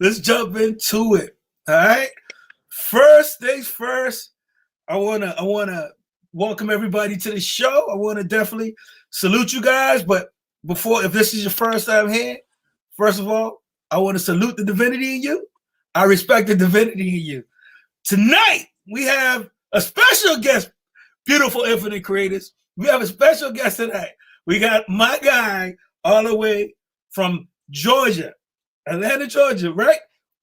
Let's jump into it. All right. First things first, I wanna welcome everybody to the show. I wanna definitely salute you guys. But before, if this is your first time here, first of all, I want to salute the divinity in you. I respect the divinity in you. Tonight we have a special guest, beautiful infinite creators. We have a special guest tonight. We got my guy all the way from Georgia, Atlanta, Georgia, right?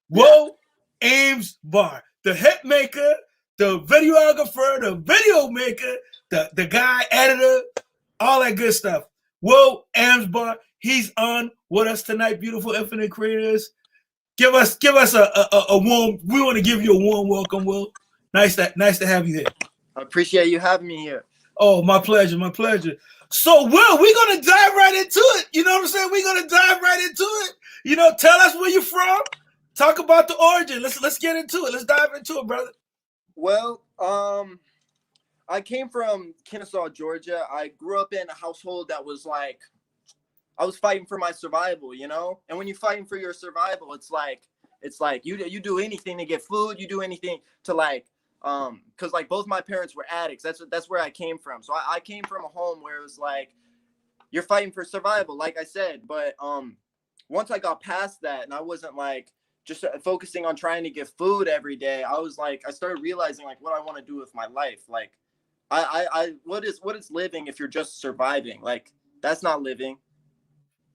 Whoa, Amsbaugh, the hit maker, the videographer, the video maker, the guy editor, all that good stuff. Whoa, Amsbaugh, he's on with us tonight, beautiful infinite creators. Give us a warm. We want to give you a warm welcome, Will. Nice to have you here. I appreciate you having me here. Oh, my pleasure, my pleasure. So, Will, we're gonna dive right into it. You know what I'm saying? We're gonna dive right into it. You know, tell us where you're from. Talk about the origin. Let's get into it. Let's dive into it, brother. Well, I came from Kennesaw, Georgia. I grew up in a household that was like, I was fighting for my survival, you know? And when you're fighting for your survival, it's like you do anything to get food, you do anything to like, because like both my parents were addicts. That's where I came from. So I came from a home where it was like you're fighting for survival, like I said. But once I got past that and I wasn't like just focusing on trying to get food every day, I was like, I started realizing like what I want to do with my life. Like what is living if you're just surviving? Like that's not living.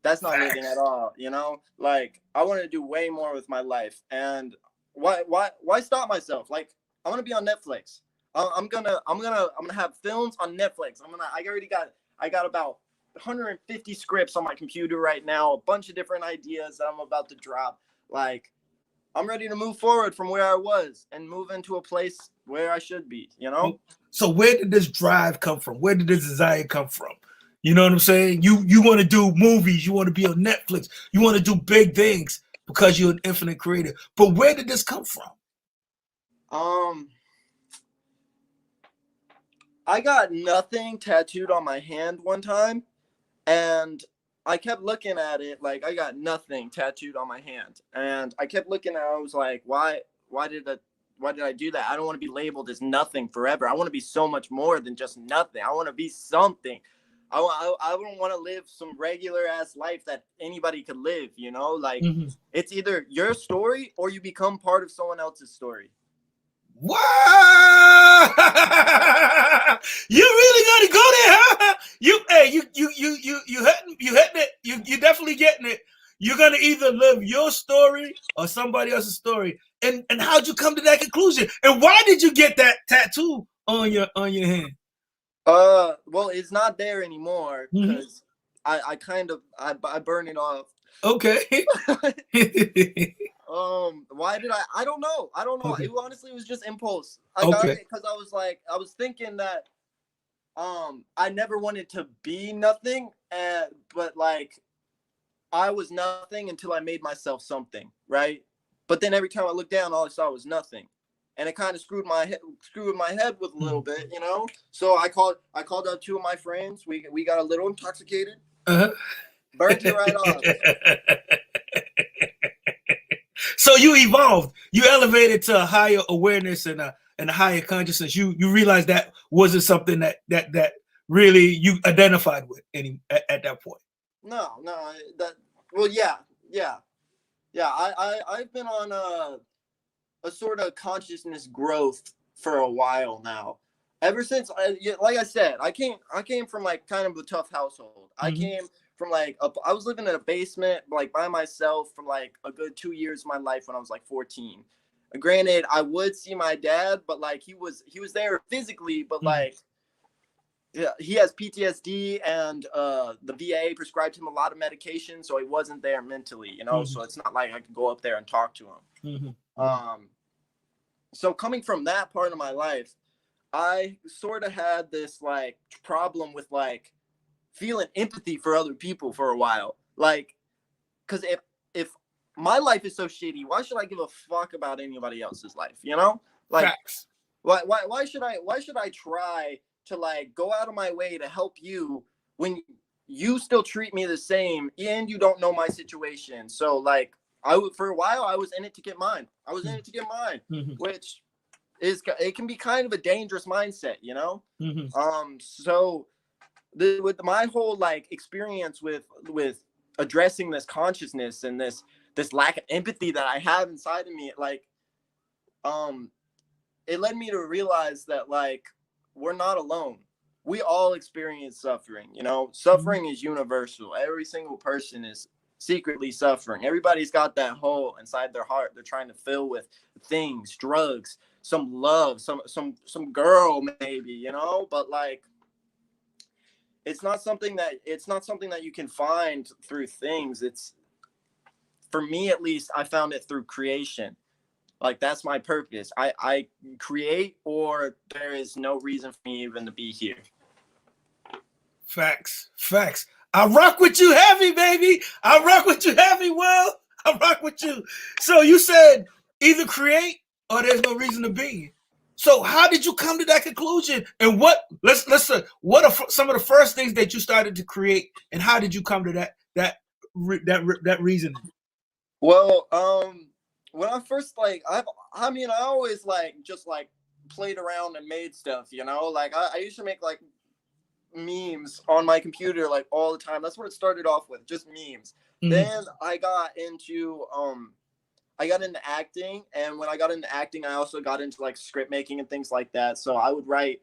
That's not living at all, you know? Like I want to do way more with my life. And why stop myself? Like I want to be on Netflix. I'm gonna have films on Netflix. I got about 150 scripts on my computer right now, a bunch of different ideas that I'm about to drop. Like I'm ready to move forward from where I was and move into a place where I should be, you know? So where did this drive come from? Where did this desire come from? You know what I'm saying? You want to do movies, you want to be on Netflix, you want to do big things because you're an infinite creator. But where did this come from? I got nothing tattooed on my hand one time, and I kept looking at it like I got nothing tattooed on my hand, and I kept looking at it. I was like, why did I do that? I don't want to be labeled as nothing forever. I want to be so much more than just nothing. I want to be something. I don't want to live some regular ass life that anybody could live, you know? Like It's either your story or you become part of someone else's story. What? You really gotta go there, huh? You hitting it. You definitely getting it. You're gonna either live your story or somebody else's story. And how'd you come to that conclusion? And why did you get that tattoo on your hand? Well, it's not there anymore because I burn it off. Okay. Why did I don't know. Okay. It honestly was just impulse. I got it because I was thinking that I never wanted to be nothing, but like I was nothing until I made myself something, right? But then every time I looked down, all I saw was nothing. And it kind of screwed my head with a little bit, you know. So I called out two of my friends. We got a little intoxicated, burnt it right off. So you evolved. You elevated to a higher awareness and a higher consciousness. You realized that wasn't something that really you identified with at that point. No. Well, yeah. I've been on a sort of consciousness growth for a while now. Ever since, like I said, I came from like kind of a tough household. I came from like I was living in a basement like by myself for like a good 2 years of my life when I was like 14. Granted, I would see my dad, but like he was there physically, but like yeah, he has PTSD and the VA prescribed him a lot of medication, so he wasn't there mentally, you know. So it's not like I could go up there and talk to him. So coming from that part of my life, I sort of had this like problem with like feeling empathy for other people for a while. Like, because if my life is so shitty, why should I give a fuck about anybody else's life? You know, like Facts. why should I try to like go out of my way to help you when you still treat me the same and you don't know my situation? So like for a while I was in it to get mine. I was in it to get mine, which is, it can be kind of a dangerous mindset, you know. So with my whole like experience with addressing this consciousness and this lack of empathy that I have inside of me, like it led me to realize that like we're not alone. We all experience suffering, you know. Suffering is universal. Every single person is secretly suffering. Everybody's got that hole inside their heart they're trying to fill with things, drugs, some love, some girl maybe, you know. But like it's not something that you can find through things. It's, for me at least, I found it through creation. Like that's my purpose. I create, or there is no reason for me even to be here. Facts. I rock with you heavy, baby. I rock with you heavy, Will. I rock with you. So you said either create or there's no reason to be. So how did you come to that conclusion? And what are some of the first things that you started to create, and how did you come to that reasoning? Well, when I first like I always like just like played around and made stuff, you know. Like I used to make like memes on my computer like all the time. That's what it started off with, just memes. Then I got into acting, and when I got into acting, I also got into like script making and things like that. So I would write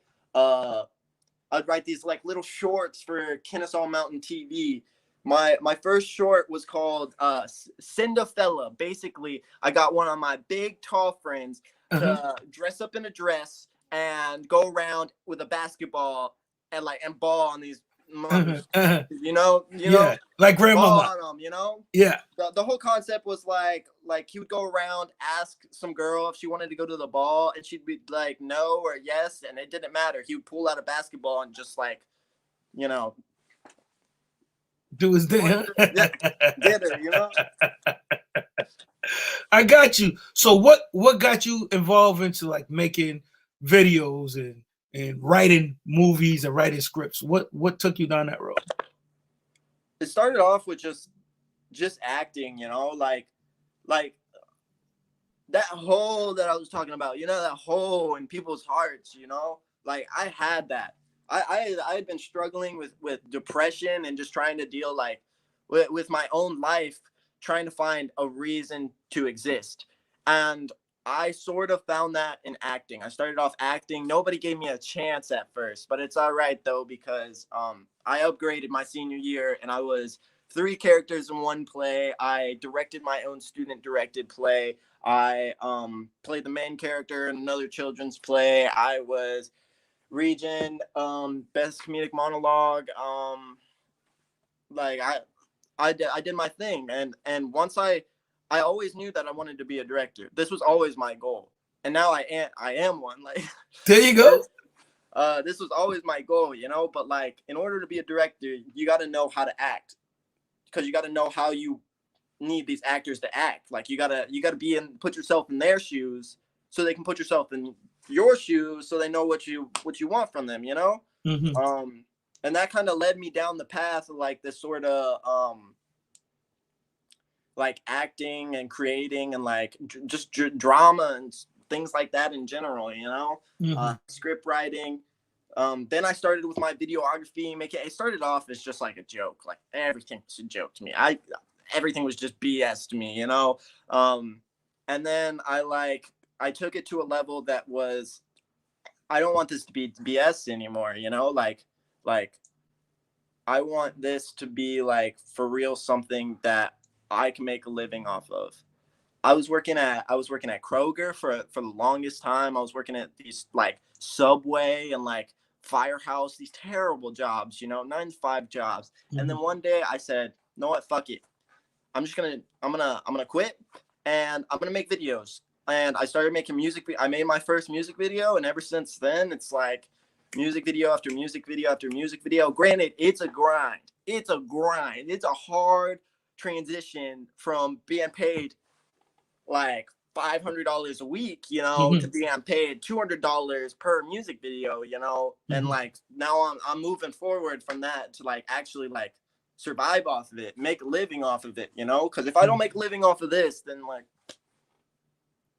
these like little shorts for Kennesaw Mountain TV. My first short was called Cinderfella. Basically, I got one of my big tall friends to dress up in a dress and go around with a basketball and ball on these mothers. You know, like grandmama. On them, you know. Yeah. The whole concept was like he would go around, ask some girl if she wanted to go to the ball, and she'd be like no or yes, and it didn't matter. He would pull out a basketball and just like, you know, do his thing. Get her, you know. I got you. So what got you involved into like making videos and writing movies and writing scripts? What took you down that road? It started off with just acting, you know, like that hole that I was talking about, you know, that hole in people's hearts, you know. Like I had that. I had been struggling with depression and just trying to deal like with my own life, trying to find a reason to exist. And I sort of found that in acting. I started off acting. Nobody gave me a chance at first, but it's all right though, because I upgraded my senior year and I was 3 characters in one play. I directed my own student directed play. I played the main character in another children's play. I was region best comedic monologue. Like I did my thing, and once I always knew that I wanted to be a director. This was always my goal, and now I am one. Like there you go. This was always my goal, you know. But like, in order to be a director, you got to know how to act, because you got to know how you need these actors to act. Like you gotta put yourself in their shoes so they can put yourself in your shoes, so they know what you want from them, you know. And that kind of led me down the path of like this sort of like acting and creating and like just drama and things like that in general, you know. Script writing. Then I started with my videography. It started off as just like a joke. Like everything's a joke to me. Everything was just BS to me, you know. And then I took it to a level that was, I don't want this to be BS anymore, you know. Like I want this to be like for real, something that I can make a living off of. I was working at Kroger for the longest time. I was working at these like Subway and like Firehouse, these terrible jobs, you know, 9-to-5 jobs. And then one day I said, you know what, fuck it. I'm gonna quit and I'm gonna make videos. And I started making music. I made my first music video, and ever since then, it's like music video after music video after music video. Granted, it's a grind. It's a hard transition from being paid like $500 a week, you know, to being paid $200 per music video, you know. And like now I'm moving forward from that to like actually like survive off of it, make a living off of it, you know? Because if I don't make a living off of this, then like,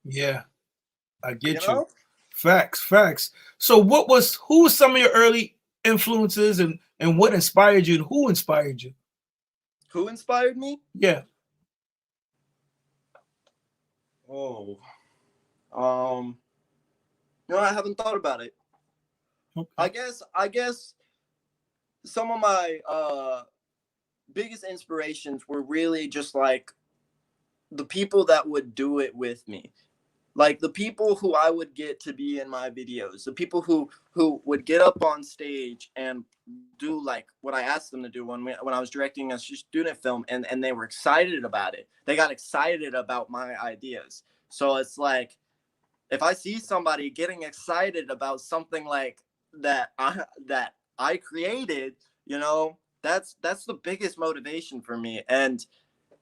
Yeah, I you get you. know, Facts. So who was some of your early influences, and what inspired you, and who inspired you? who inspired me? Yeah. Oh, no, I haven't thought about it. Okay. I guess some of my biggest inspirations were really just like the people that would do it with me, like the people who I would get to be in my videos, the people who would get up on stage and do like what I asked them to do when I was directing a student film, and they were excited about it. They got excited about my ideas. So it's like, if I see somebody getting excited about something like that I created, you know, that's the biggest motivation for me. And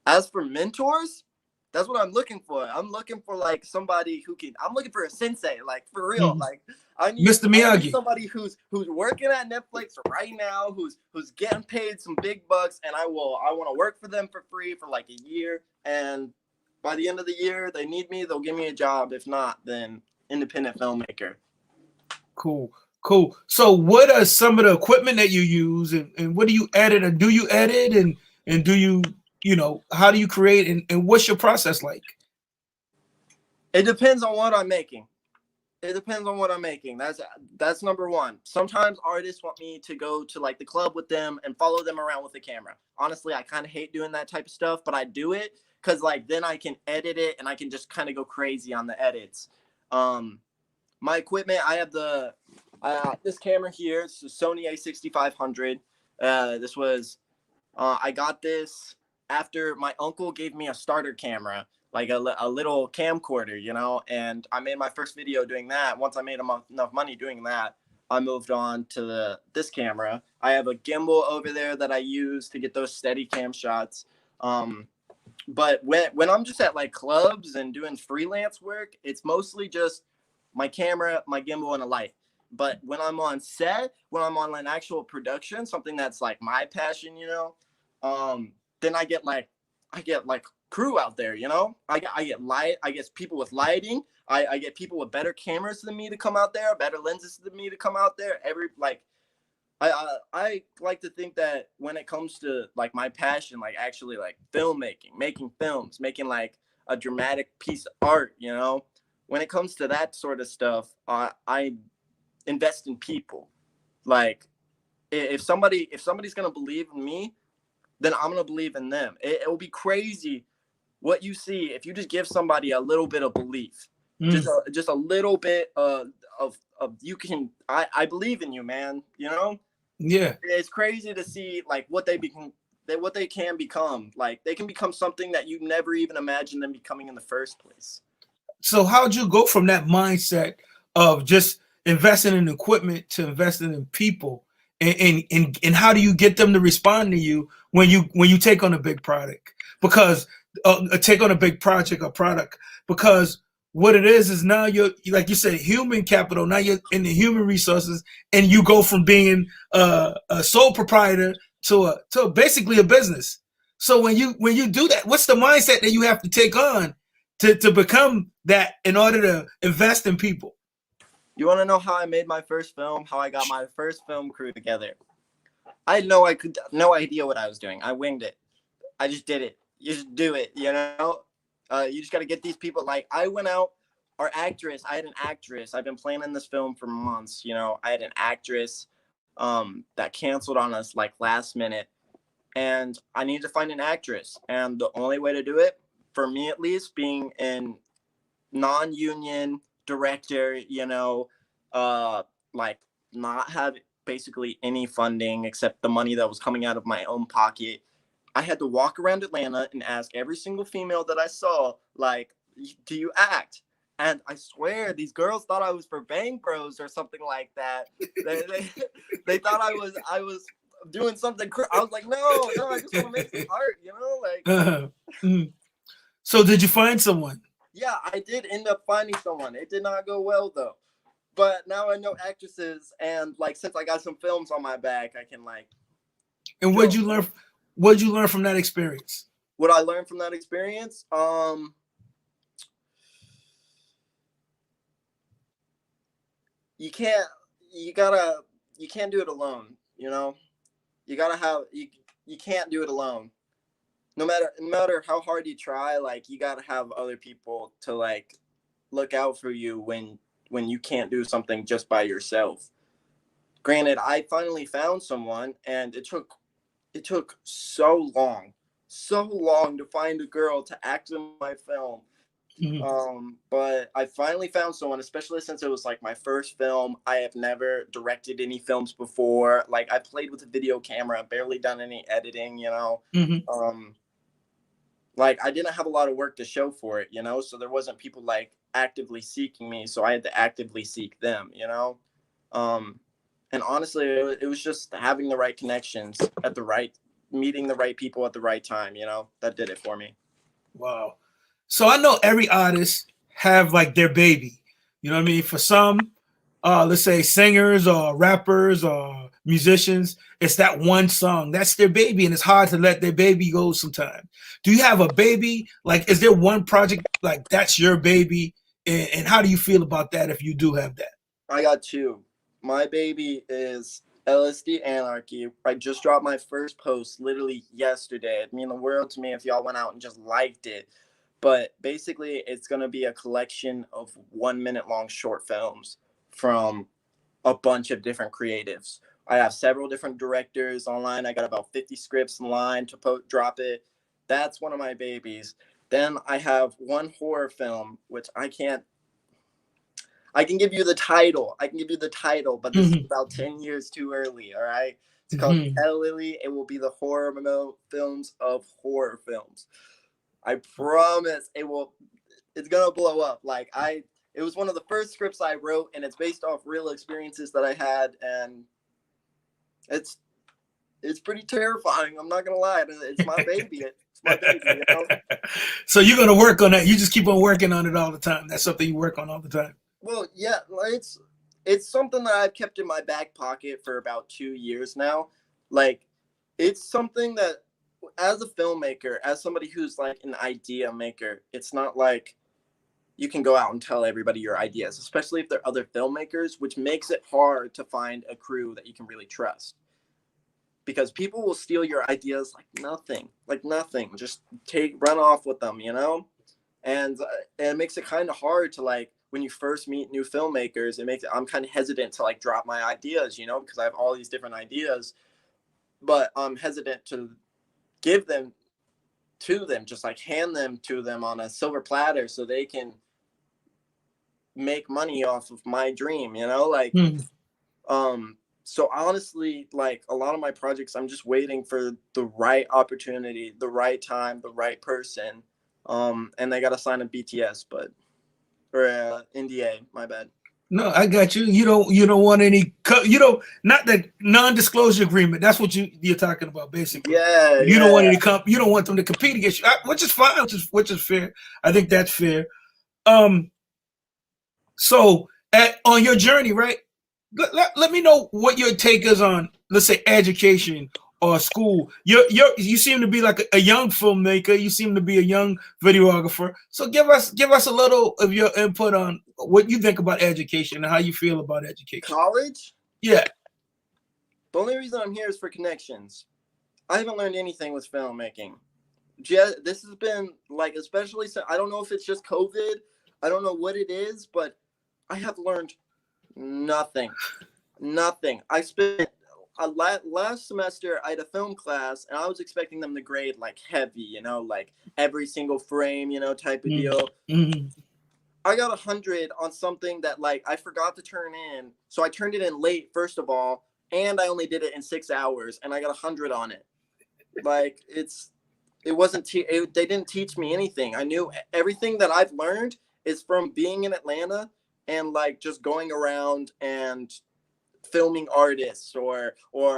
as for mentors, that's what I'm looking for. I'm looking for like somebody who can. I'm looking for a sensei, like for real. Mhm. Like I need Mr. Miyagi. somebody who's working at Netflix right now, who's getting paid some big bucks, and I want to work for them for free for like a year. And by the end of the year, they need me. They'll give me a job. If not, then independent filmmaker. Cool. So what are some of the equipment that you use, and what do you edit, and do you edit, and do you, how do you create, and what's your process like? It depends on what I'm making. That's number one. Sometimes artists want me to go to like the club with them and follow them around with the camera. Honestly, I kind of hate doing that type of stuff, but I do it because like then I can edit it and I can just kind of go crazy on the edits. My equipment, I have this camera here. It's a Sony A6500. This was I got this after my uncle gave me a starter camera, like a little camcorder, you know, and I made my first video doing that. Once I made enough money doing that, I moved on to this camera. I have a gimbal over there that I use to get those steady cam shots. But when I'm just at like clubs and doing freelance work, it's mostly just my camera, my gimbal, and a light. But when I'm on set, when I'm on an actual production, something that's like my passion, you know, then I get like crew out there, you know. I get people with lighting. I get people with better cameras than me to come out there, better lenses than me to come out there. I like to think that when it comes to like my passion, like actually like filmmaking, making films, making like a dramatic piece of art, you know, when it comes to that sort of stuff, I invest in people. Like if somebody's gonna believe in me, then I'm gonna believe in them. It will be crazy what you see if you just give somebody a little bit of belief, just a little bit of you can. I believe in you, man. You know. Yeah. It's crazy to see like what they can become. Like they can become something that you never even imagined them becoming in the first place. So how'd you go from that mindset of just investing in equipment to investing in people, and how do you get them to respond to you when you take on a big product? Because take on a big project or product, because what it is now you're, like you said, human capital. Now you're in the human resources, and you go from being a sole proprietor to basically a business. So when you do that, what's the mindset that you have to take on to become that in order to invest in people? You want to know how I made my first film? How I got my first film crew together? I had no idea what I was doing. I winged it. I just did it. You just do it, you know? You just got to get these people. Like, I went out, I had an actress. I've been planning this film for months, you know? I had an actress that canceled on us, like, last minute. And I needed to find an actress. And the only way to do it, for me at least, being in non-union director, you know, like, not have basically any funding except the money that was coming out of my own pocket. I had to walk around Atlanta and ask every single female that I saw, like, do you act? And I swear these girls thought I was for Bang Bros or something like that. They thought I was doing something. I was like, no, I just want to make some art, you know, like. So did you find someone? Yeah, I did end up finding someone. It did not go well though. But now I know actresses, and like since I got some films on my back, I can like. And what'd you learn? What did you learn from that experience? What I learned from that experience, you can't, you gotta, you can't do it alone. You know, you gotta have you can't do it alone. No matter how hard you try, like you gotta have other people to like look out for you when you can't do something just by yourself. Granted, I finally found someone, and it took so long to find a girl to act in my film. Mhm. But I finally found someone, especially since it was like my first film. I have never directed any films before. Like I played with a video camera, barely done any editing, you know. Mhm. Um, like I didn't have a lot of work to show for it, you know. So there wasn't people like actively seeking me, so I had to actively seek them, you know. Um, and honestly, it was just having the right connections at the right, meeting the right people at the right time, you know. That did it for me. Wow. So I know every artist have like their baby. You know what I mean? For some, let's say singers or rappers or musicians, it's that one song. That's their baby, and it's hard to let their baby go sometimes. Do you have a baby? Like, is there one project like that's your baby? And how do you feel about that if you do have that? I got two. My baby is LSD Anarchy. I just dropped my first post literally yesterday. It'd mean the world to me if y'all went out and just liked it. But basically, it's going to be a collection of 1 minute long short films from a bunch of different creatives. I have several different directors online. I got about 50 scripts in line to drop it. That's one of my babies. Then I have one horror film, which I can give you the title. I can give you the title, but this is Mhm. about 10 years too early, all right? It's called Mhm. Tell Lily. It will be the horror films of horror films. I promise it's gonna blow up. It was one of the first scripts I wrote, and it's based off real experiences that I had, and it's it's pretty terrifying. I'm not gonna lie. It's my baby. It's my baby, you know? So you're gonna work on that. You just keep on working on it all the time. That's something you work on all the time. Well, yeah, it's something that I've kept in my back pocket for about 2 years now. Like, it's something that, as a filmmaker, as somebody who's like an idea maker, it's not like you can go out and tell everybody your ideas, especially if they're other filmmakers, which makes it hard to find a crew that you can really trust. Because people will steal your ideas like nothing. Just run off with them, you know? And it makes it kind of hard to like when you first meet new filmmakers. I'm kind of hesitant to like drop my ideas, you know, because I have all these different ideas, but I'm hesitant to give them to them, just like hand them to them on a silver platter so they can make money off of my dream, you know, like Mhm. so honestly, like a lot of my projects, I'm just waiting for the right opportunity, the right time, the right person. And they got to sign a BTS, but or NDA. My bad. No, I got you. You don't want any not the non-disclosure agreement. That's what you're talking about basically. Yeah, You don't want yeah. any you don't want them to compete against you, which is fine, which is fair. I think that's fair. So on your journey, right? Let me know what your take is on, let's say, education or school. You seem to be like a young filmmaker. You seem to be a young videographer. So give us a little of your input on what you think about education and how you feel about education. College. Yeah. The only reason I'm here is for connections. I haven't learned anything with filmmaking. This has been like, especially I don't know if it's just COVID. I don't know what it is, but I have learned nothing. Nothing. I spent last semester. I had a film class, and I was expecting them to grade like heavy, you know, like every single frame, you know, type of deal. Mm-hmm. I got 100 on something that like I forgot to turn in, so I turned it in late first of all, and I only did it in 6 hours, and I got 100 on it. Like it wasn't they didn't teach me anything. I knew everything that I've learned is from being in Atlanta and like just going around and filming artists or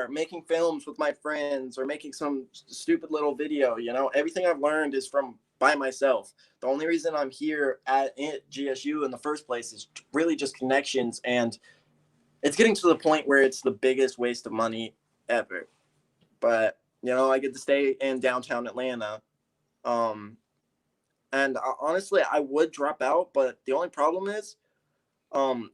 making films with my friends or making some stupid little video, you know. Everything I've learned is from by myself. The only reason I'm here at GSU in the first place is really just connections, and it's getting to the point where it's the biggest waste of money ever. But You know, I get to stay in downtown Atlanta. And honestly, I would drop out, but the only problem is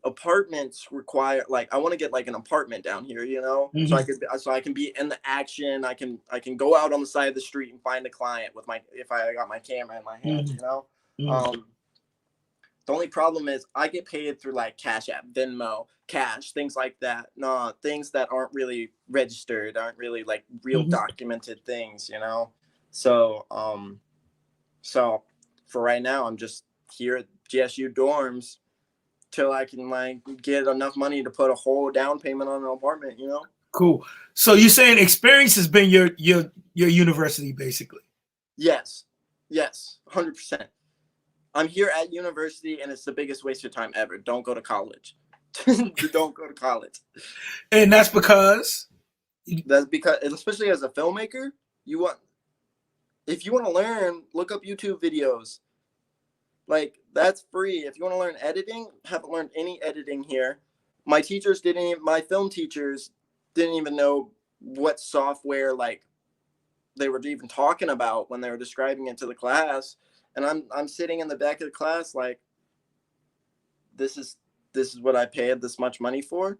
apartments require, like, I want to get like an apartment down here, you know, so Mm-hmm. I can be in the action. I can go out on the side of the street and find a client with my, if I got my camera in my hands, Mm-hmm. you know. Mm-hmm. um the only problem is I get paid through like Cash App, Venmo, Cash, things like that. No, things that aren't really registered, aren't really like real Mm-hmm. documented things, you know. So so for right now, I'm just here at GSU dorms till I can like get enough money to put a whole down payment on an apartment, you know? Cool. So you're saying experience has been your university basically. Yes. Yes. 100%. I'm here at university and it's the biggest waste of time ever. Don't go to college. Don't go to college. And that's because That's because, especially as a filmmaker, you want, if you want to learn, look up YouTube videos. Like, that's free. If you want to learn editing, haven't learned any editing here. My teachers didn't even, my film teachers didn't even know what software like they were even talking about when they were describing it to the class. And I'm sitting in the back of the class like, this is what I paid this much money for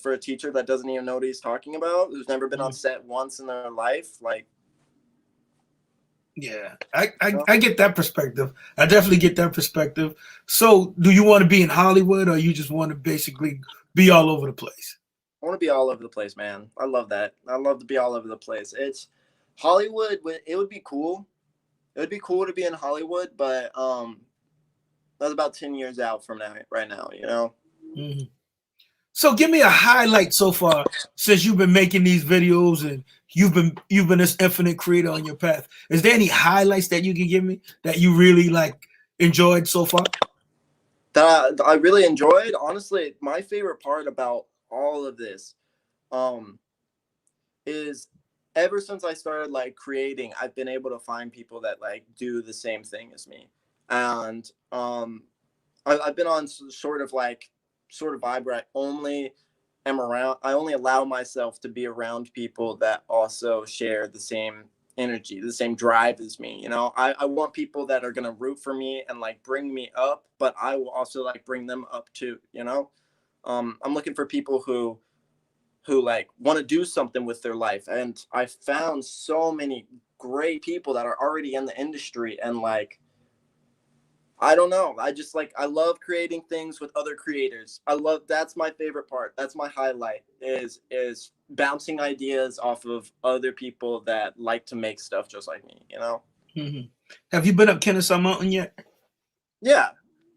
a teacher that doesn't even know what he's talking about, who's never been on set once in their life. Like, yeah, I get that perspective. I definitely get that perspective. So do you want to be in Hollywood or you just want to basically be all over the place? I want to be all over the place, man. I love that. I love to be all over the place. It's Hollywood. It would be cool. It would be cool to be in Hollywood, but that's about 10 years out from now, right now, you know? Mm-hmm. So give me a highlight so far since you've been making these videos and you've been this infinite creator on your path. Is there any highlights that you can give me that you really like enjoyed so far? That I really enjoyed. Honestly, my favorite part about all of this is ever since I started like creating, I've been able to find people that like do the same thing as me. And I've been on sort of vibe where I only allow myself to be around people that also share the same energy, the same drive as me. You know, I want people that are gonna root for me and like bring me up, but I will also like bring them up too, you know? I'm looking for people who like want to do something with their life. And I found so many great people that are already in the industry, and like, I don't know. I just like, I love creating things with other creators. That's my favorite part. That's my highlight is bouncing ideas off of other people that like to make stuff just like me, you know? Mm-hmm. Have you been up Kennesaw Mountain yet? Yeah.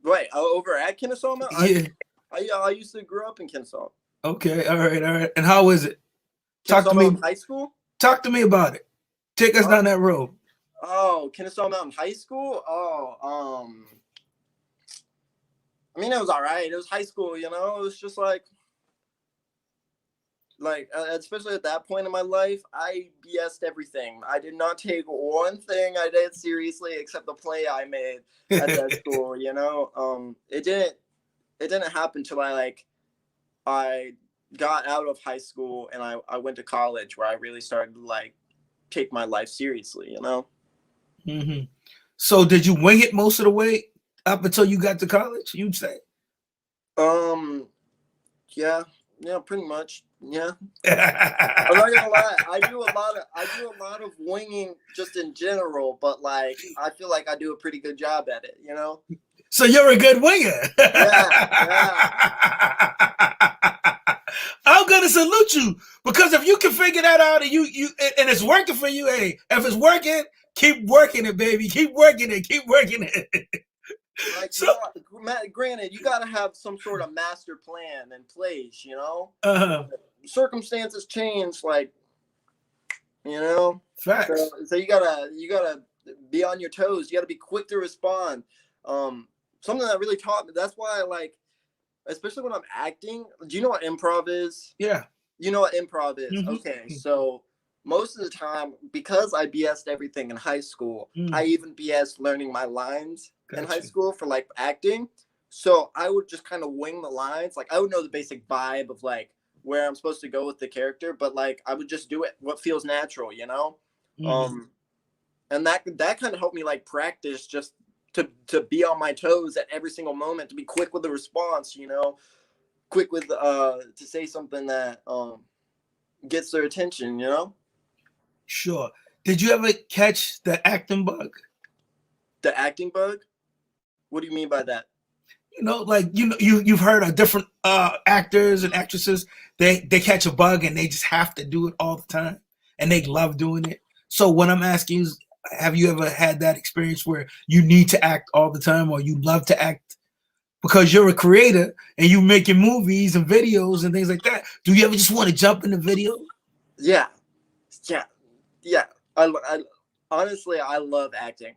Right. Over at Kennesaw Mountain. Yeah. I used to grow up in Kennesaw. Okay. All right. All right. And how is it? Talk Kennesaw to me. Mountain High School. Talk to me about it. Take us down that road. Oh, Kennesaw Mountain High School. I mean, it was all right. It was high school, you know. It was just like, especially at that point in my life, I BS'd everything. I did not take one thing I did seriously except the play I made at that school. You know, it didn't happen till I got out of high school and I went to college where I really started to like take my life seriously. You know. Mm-hmm. So did you wing it most of the way up until you got to college? You'd say. Yeah, pretty much. Yeah. I'm not gonna lie. I do a lot of winging just in general, but like I feel like I do a pretty good job at it, you know? So you're a good winger. Yeah. I'm gonna salute you because if you can figure that out and and it's working for you, hey, if it's working, keep working it, baby. Keep working it. Keep working it. Like, So, you know, granted, you gotta have some sort of master plan in place, you know? Circumstances change, like, you know? Facts. So you gotta be on your toes. You gotta be quick to respond. Something that really taught me. That's why I like, especially when I'm acting. Do you know what improv is? Yeah. You know what improv is? Mm-hmm. Okay, so most of the time, because I BS'd everything in high school, I even BS'd learning my lines in high school for like acting. So I would just kind of wing the lines. Like I would know the basic vibe of like where I'm supposed to go with the character, but like I would just do it what feels natural, you know. And that kind of helped me like practice just to be on my toes at every single moment, to be quick with the response, you know, quick with to say something that gets their attention, you know. Sure. Did you ever catch the acting bug? The acting bug? What do you mean by that? You know, like you've heard of different actors and actresses. They catch a bug and they just have to do it all the time, and they love doing it. So what I'm asking is, have you ever had that experience where you need to act all the time, or you love to act because you're a creator and you making movies and videos and things like that? Do you ever just want to jump in the video? Yeah, yeah. I honestly, I love acting.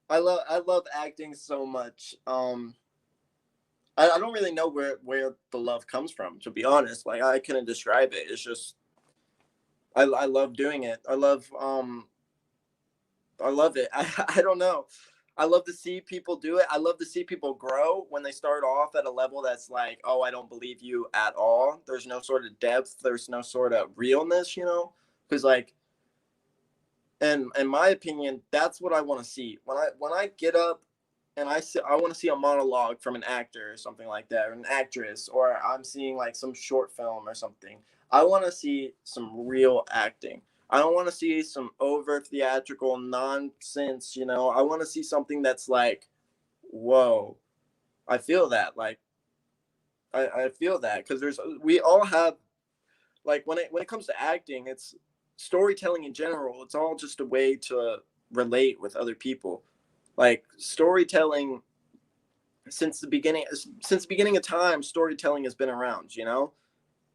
I love acting so much. I don't really know where the love comes from, to be honest. Like I couldn't describe it. It's just I love doing it. I love it. I don't know. I love to see people do it. I love to see people grow when they start off at a level that's like, oh, I don't believe you at all. There's no sort of depth. There's no sort of realness, you know? Because like, and in my opinion, that's what I want to see. When I get up and I want to see a monologue from an actor or something like that, or an actress, or I'm seeing like some short film or something. I want to see some real acting. I don't want to see some over theatrical nonsense, you know. I want to see something that's like, whoa, I feel that. Like, I feel that because we all have, like, when it comes to acting, it's storytelling in general. It's all just a way to relate with other people. Like storytelling, since the beginning of time, storytelling has been around, you know.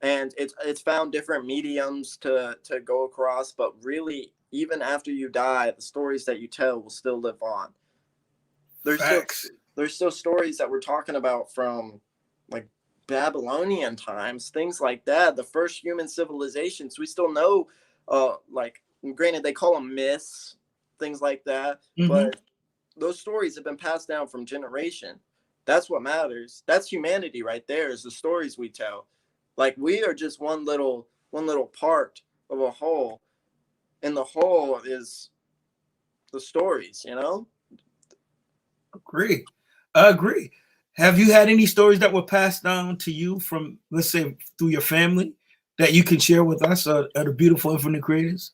And it's found different mediums to go across, but really, even after you die, the stories that you tell will still live on. There's Facts. still there's still stories that we're talking about from like Babylonian times, things like that, the first human civilizations. We still know, like, granted they call them myths, things like that, but those stories have been passed down from generation. That's what matters. That's humanity right there, is the stories we tell. Like we are just one little part of a whole, and the whole is the stories, you know? Agree. I agree. Have you had any stories that were passed down to you from, let's say, through your family that you can share with us at the Beautiful Infinite Creators?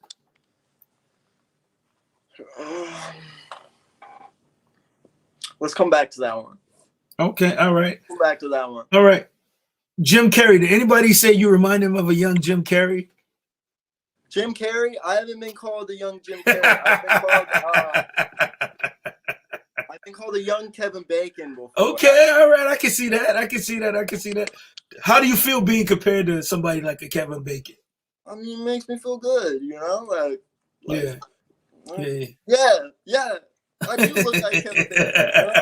Let's come back to that one. Okay, all right. Come back to that one. All right. Jim Carrey. Did anybody say you remind him of a young Jim Carrey? Jim Carrey? I haven't been called a young Jim Carrey. I've been called a young Kevin Bacon before. Okay, all right. I can see that. I can see that. How do you feel being compared to somebody like a Kevin Bacon? I mean, it makes me feel good, you know? Yeah. Yeah. I do look like Kevin Bacon, you know?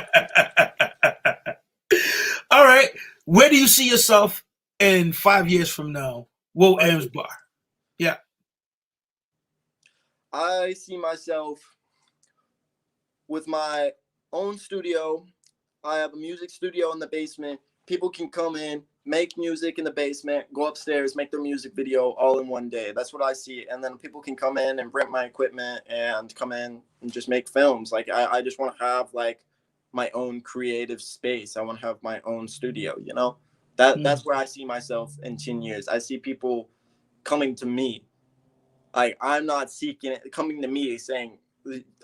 All right. Where do you see yourself in 5 years from now? Whoa, Amsbaugh. Yeah. I see myself with my own studio. I have a music studio in the basement. People can come in, make music in the basement, go upstairs, make their music video all in one day. That's what I see. And then people can come in and rent my equipment and come in and just make films. Like I just want to have like my own creative space. I want to have my own studio, you know? That's where I see myself in 10 years. I see people coming to me. Like I'm not seeking it, coming to me saying,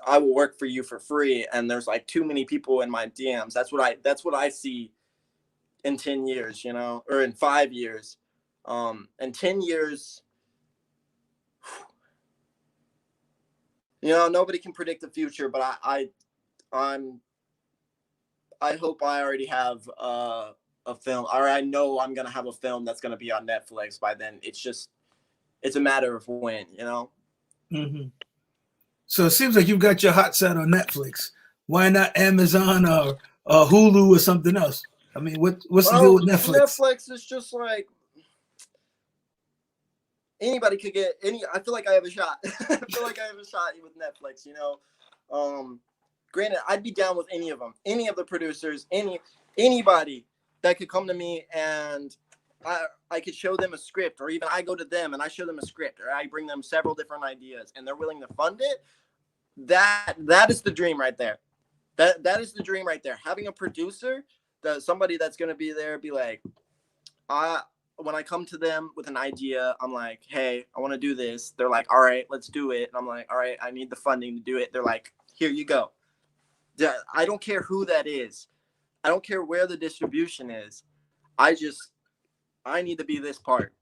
I will work for you for free. And there's like too many people in my DMs. That's what I see in 10 years, you know, or in 5 years. In 10 years, you know, nobody can predict the future, but I hope I already have a film, or I know I'm gonna have a film that's gonna be on Netflix by then. It's a matter of when, you know. So it seems like you've got your hot set on Netflix. Why not Amazon or Hulu or something else? I mean, what's the deal with Netflix? Netflix is just like anybody could get any. I feel like I have a shot. I feel like I have a shot with Netflix, you know. Granted, I'd be down with any of them, any of the producers, anybody that could come to me and I could show them a script, or even I go to them and I show them a script, or I bring them several different ideas and they're willing to fund it, that is the dream right there. That is the dream right there. Having a producer, somebody that's gonna be there, be like, when I come to them with an idea, I'm like, hey, I want to do this. They're like, all right, let's do it. And I'm like, all right, I need the funding to do it. They're like, here you go. I don't care who that is. I don't care where the distribution is. I need to be this part.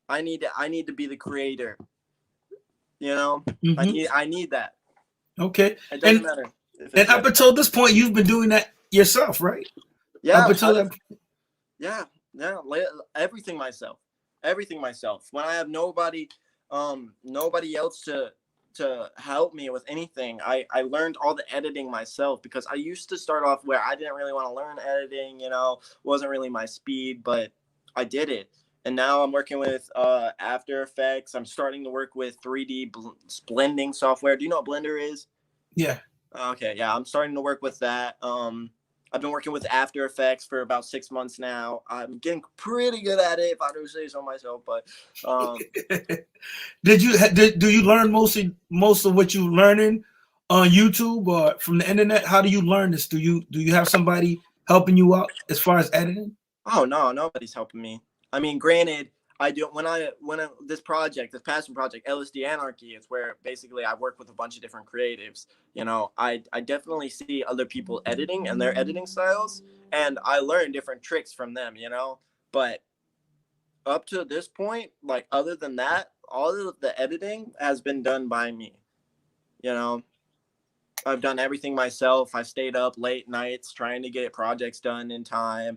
I need to be the creator. You know, Mm-hmm. I need that. Okay. It doesn't matter. And up until this point, you've been doing that yourself, right? Yeah, Up until that. yeah, everything myself. When I have nobody else to help me with anything, I learned all the editing myself, because I used to start off where I didn't really want to learn editing, wasn't really my speed, but I did it. And now I'm working with After Effects. I'm starting to work with 3D blending software. Do you know what Blender is? Yeah. Okay, yeah, I'm starting to work with that. I've been working with After Effects for about 6 months now. I'm getting pretty good at it, if I do say so myself. But do you learn most of what you're learning on YouTube or from the internet? How do you learn this? Do you have somebody helping you out as far as editing? oh no, nobody's helping me. I mean, granted, I do this passion project, LSD Anarchy, is where basically I work with a bunch of different creatives. I definitely see other people editing and their editing styles, and I learn different tricks from them. But up to this point, like, other than that, all of the editing has been done by me. I've done everything myself. I stayed up late nights trying to get projects done in time.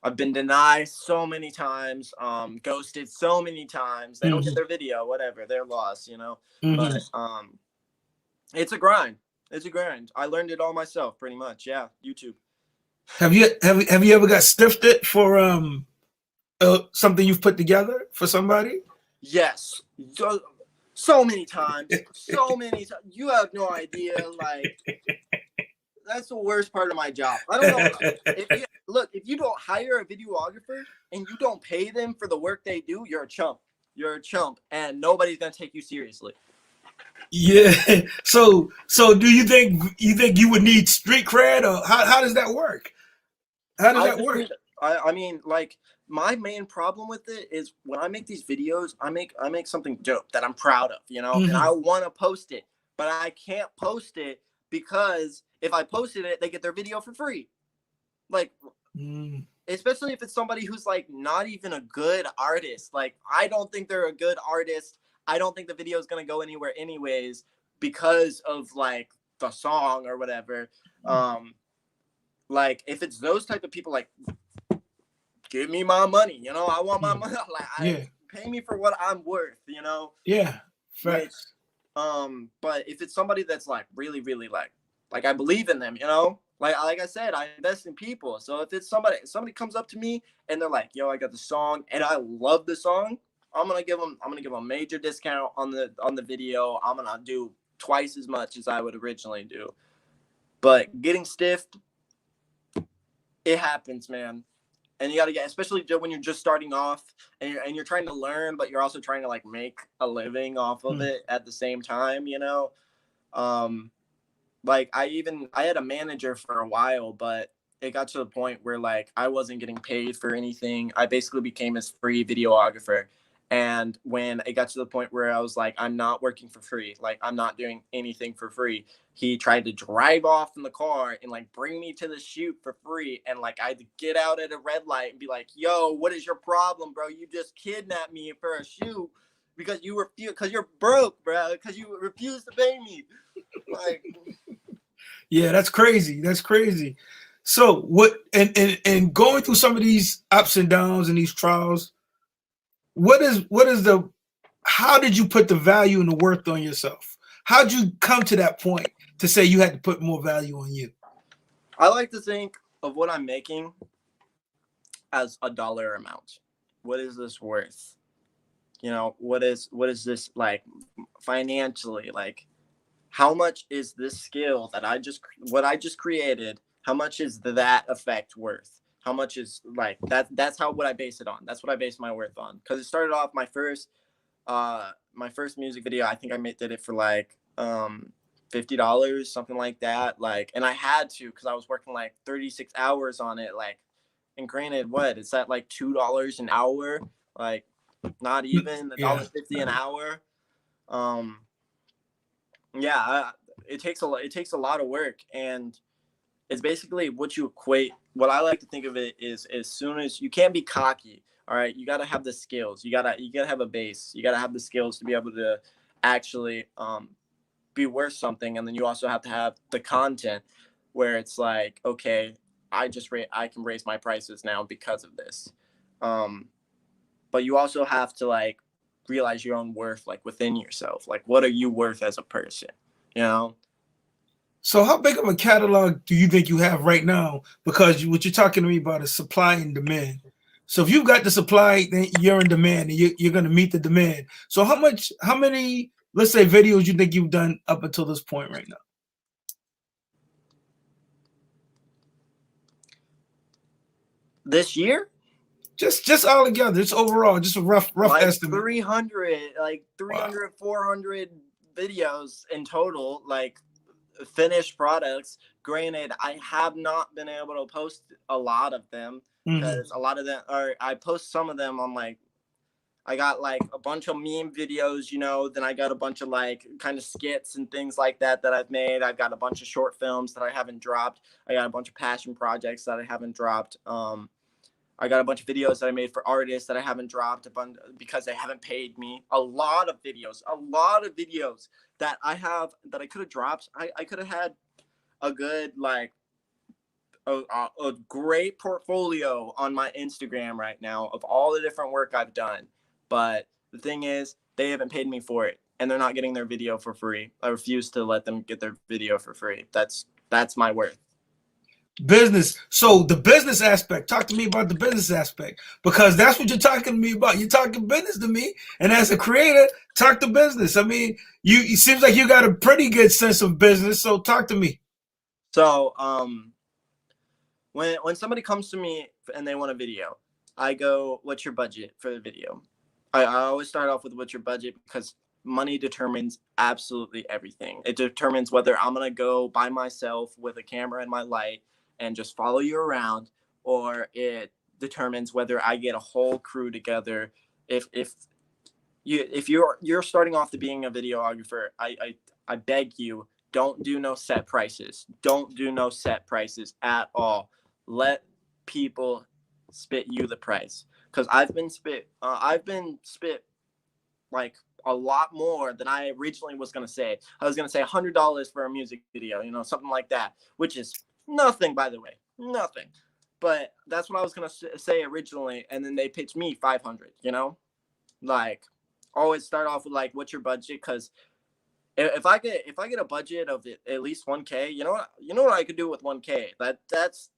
I've been denied so many times, ghosted so many times. They don't get their video, whatever, they're lost, Mm-hmm. But it's a grind. I learned it all myself, pretty much. Yeah, YouTube. Have you ever got stiffed it for something you've put together for somebody? Yes, so many times, You have no idea. Like, that's the worst part of my job. I don't know. If you don't hire a videographer and you don't pay them for the work they do, you're a chump. And nobody's gonna take you seriously. Yeah. So do you think you would need street cred, or how does that work? How does that work? I mean, like, my main problem with it is when I make these videos, I make something dope that I'm proud of, Mm-hmm. and I want to post it, but I can't post it because if I posted it, they get their video for free. Like, especially if it's somebody who's like not even a good artist. Like, I don't think they're a good artist. I don't think the video is gonna go anywhere anyways because of like the song or whatever. Like, if it's those type of people, like, give me my money, I want my money. Like, pay me for what I'm worth, Yeah. Facts. But if it's somebody that's like really, really like I believe in them, like I said, I invest in people. So if it's somebody comes up to me and they're like, yo, I got the song and I love the song, I'm gonna give them a major discount on the video. I'm gonna do twice as much as I would originally do. But getting stiffed, it happens, man. And you got to get, especially when you're just starting off and you're trying to learn, but you're also trying to like make a living off of it at the same time, like I had a manager for a while, but it got to the point where like I wasn't getting paid for anything. I basically became his free videographer. And when it got to the point where I was like, I'm not working for free, like I'm not doing anything for free, he tried to drive off in the car and like bring me to the shoot for free. And like I had to get out at a red light and be like, yo, what is your problem, bro? You just kidnapped me for a shoot because you're broke, bro, because you refuse to pay me. Like, yeah, that's crazy. So what, and going through some of these ups and downs and these trials, how did you put the value and the worth on yourself? How'd you come to that point to say you had to put more value on you? I like to think of what I'm making as a dollar amount. What is this worth? What is this like financially? Like, how much is this skill that what I just created? How much is that effect worth? how much is like that's how what I base it on. That's what I base my worth on. Because it started off my first music video. I think did it for like $50, something like that. Like, and I had to because I was working like 36 hours on it. Like, and granted, what it's at like $2 an hour, like not even $1.50 an hour. Yeah, it takes a lot of work, and it's basically what you equate. What I like to think of it is, as soon as you can't be cocky, all right, you got to have the skills. You gotta have a base. You gotta have the skills to be able to actually be worth something, and then you also have to have the content where it's like, okay, I can raise my prices now because of this. But you also have to like realize your own worth, like within yourself. Like, what are you worth as a person? You know. So how big of a catalog do you think you have right now? Because what you're talking to me about is supply and demand. So if you've got the supply, then you're in demand, and you're going to meet the demand. So how many, let's say, videos you think you've done up until this point right now? This year? Just all together, just overall, just a rough like estimate. 300, like 300, wow. 400 videos in total, like finished products. Granted, I have not been able to post a lot of them because a lot of them are, I post some of them on like, I got like a bunch of meme videos, you know, then I got a bunch of like kind of skits and things like that I've made. I've got a bunch of short films that I haven't dropped. I got a bunch of passion projects that I haven't dropped. I got a bunch of videos that I made for artists that I haven't dropped because they haven't paid me. A lot of videos that I could have dropped. I could have had a good, like, a great portfolio on my Instagram right now of all the different work I've done. But the thing is, they haven't paid me for it, and they're not getting their video for free. I refuse to let them get their video for free. That's my worth. Business. So the business aspect, talk to me about the business aspect, because that's what you're talking to me about. You're talking business to me, and as a creator, talk to business. I mean, it seems like you got a pretty good sense of business, so talk to me. So when somebody comes to me and they want a video, I go, what's your budget for the video? I always start off with what's your budget, because money determines absolutely everything. It determines whether I'm going to go by myself with a camera and my light and just follow you around, or it determines whether I get a whole crew together. If you're starting off to being a videographer, I beg you, don't do no set prices. Don't do no set prices at all. Let people spit you the price, because I've been spit like a lot more than I originally was going to say. I was going to say $100 for a music video, you know, something like that, which is nothing, by the way, nothing. But that's what I was going to say originally. And then they pitched me 500, you know, like, always start off with like, what's your budget? Because if I get a budget of at least 1K, you know what I could do with 1K. That's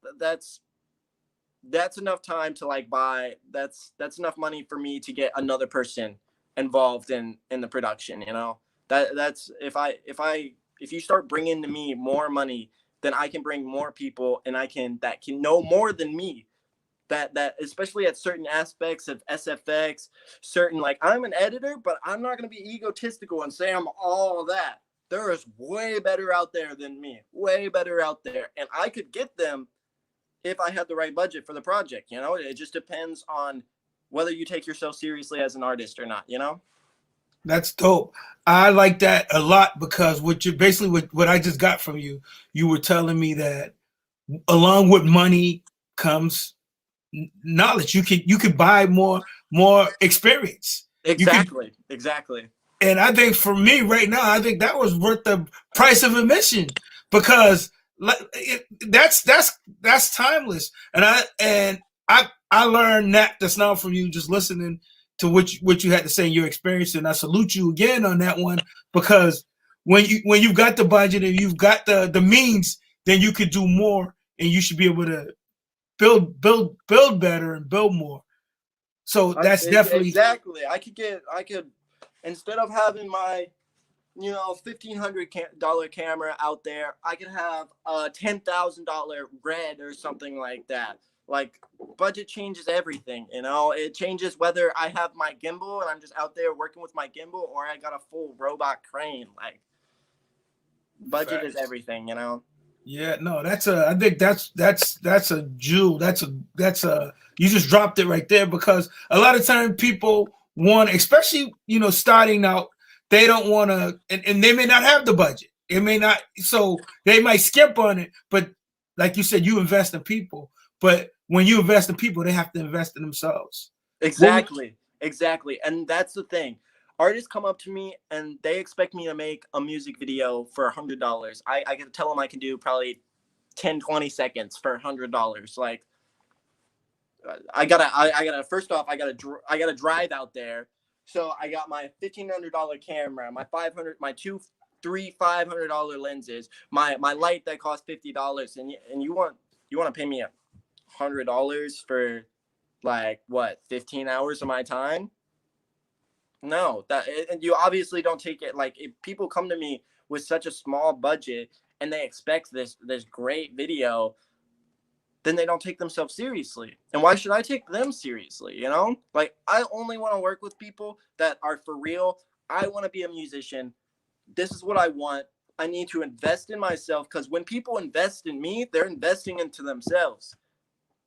enough time to like buy. That's enough money for me to get another person involved in the production. You know, that's if you start bringing to me more money, then I can bring more people, and that can know more than me. That especially at certain aspects of SFX, certain, like, I'm an editor, but I'm not going to be egotistical and say I'm all that. There is way better out there than me, way better out there, and I could get them if I had the right budget for the project. You know, it just depends on whether you take yourself seriously as an artist or not, you know? That's dope. I like that a lot, because what I just got from you, you were telling me that along with money comes knowledge. You could buy more experience. Exactly. And I think for me right now, I think that was worth the price of admission, because that's timeless. And I learned that's now from you, just listening to what you had to say in your experience. And I salute you again on that one, because when you've got the budget and you've got the means, then you could do more, and you should be able to build better and build more. So that's definitely exactly. I could, instead of having my, you know, $1,500 camera out there, I could have a $10,000 Red or something like that. Like, budget changes everything, you know. It changes whether I have my gimbal and I'm just out there working with my gimbal, or I got a full robot crane. Like, budget is everything, you know. Yeah, no, I think that's a jewel. That's a you just dropped it right there, because a lot of time people want, especially, starting out, they don't want to, and they may not have the budget. It may not, so they might skip on it. But like you said, you invest in people. But when you invest in people, they have to invest in themselves. Exactly. And that's the thing. Artists come up to me and they expect me to make a music video for $100. I can tell them I can do probably 10-20 seconds for $100. Like, I gotta first off, I gotta drive out there. So I got my $1,500 camera, my three $500 lenses, my light that costs $50, and you want to pay me $100 for, like, what, 15 hours of my time? No, and you obviously don't take it. Like, if people come to me with such a small budget and they expect this great video, then they don't take themselves seriously. And why should I take them seriously? You know, like, I only want to work with people that are for real. I want to be a musician. This is what I want. I need to invest in myself, because when people invest in me, they're investing into themselves.